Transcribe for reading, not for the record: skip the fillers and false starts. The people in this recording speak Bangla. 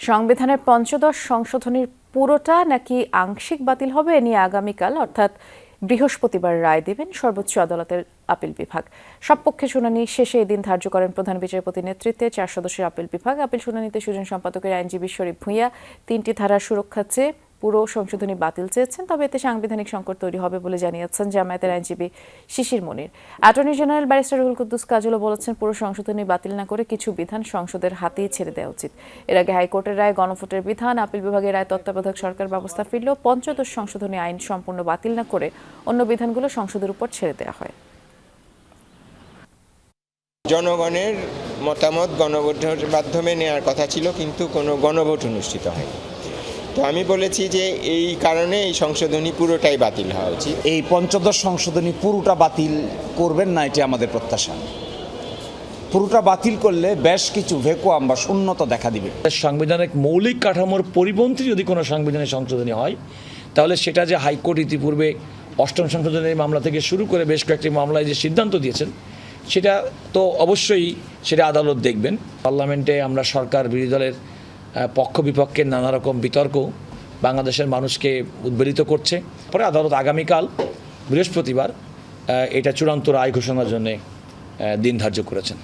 সংবিধানের পঞ্চদশ সংশোধনীর পুরোটা নাকি আংশিক বাতিল হবে এ নিয়ে আগামীকাল অর্থাৎ বৃহস্পতিবার রায় দেবেন সর্বোচ্চ আদালতের আপিল বিভাগ। সব পক্ষে শুনানি শেষে এদিন ধার্য করেন প্রধান বিচারপতির নেতৃত্বে 4 সদস্যের আপিল বিভাগ। আপিল শুনানিতে সুজন সম্পাদকের আইনজীবী শরীফ ভূঁইয়া 3টি ধারার সুরক্ষা চেয়ে পুরো সংশোধনী বাতিল চেয়েছেন, তবে এতে সাংবিধানিক সংকট তৈরি হবে বলে জানিয়েছেন জামায়াতের আইনজীবী Shishir Monir. Attorney general barrister Ruhul Quddus কাজলও বলেছেন, পুরো সংশোধনী বাতিল না করে কিছু বিধান সংসদের হাতেই ছেড়ে দেওয়া উচিত। এর আগে হাইকোর্টের রায়, গণভোটের বিধান, আপিল বিভাগের রায় তত্ত্বাবধায়ক সরকার ব্যবস্থা ফিরলেও পঞ্চদশ সংশোধনী আইন সম্পূর্ণ বাতিল না করে অন্য বিধানগুলো সংসদের উপর ছেড়ে দেওয়া হয়। জনগণের মতামত গণভোটের মাধ্যমে নেওয়ার কথা ছিল, কিন্তু কোনো গণভোট অনুষ্ঠিত হয়নি। তো আমি বলেছি যে এই কারণে এই সংশোধনী পুরোটাই বাতিল হওয়া উচিত। এই পঞ্চদশ সংশোধনী পুরোটা বাতিল করবেন না, এটি আমাদের প্রত্যাশা। পুরোটা বাতিল করলে বেশ কিছু ভ্যাকুয়াম বা শূন্যতা দেখা দিবে। সাংবিধানিক মৌলিক কাঠামোর পরিপন্থী যদি কোনো সাংবিধানিক সংশোধনী হয়, তাহলে সেটা যে হাইকোর্ট ইতিপূর্বে 8ম সংশোধনের মামলা থেকে শুরু করে বেশ কয়েকটি মামলায় যে সিদ্ধান্ত দিয়েছেন, সেটা তো অবশ্যই সেটা আদালত দেখবেন। পার্লামেন্টে আমরা সরকার বিরোধী দলের পক্ষ বিপক্ষের নানা রকম বিতর্ক বাংলাদেশের মানুষকে উদ্বেলিত করছে। পরে আদালত আগামীকাল বৃহস্পতিবার এটা চূড়ান্ত রায় ঘোষণার জন্য দিন ধার্য করেছেন।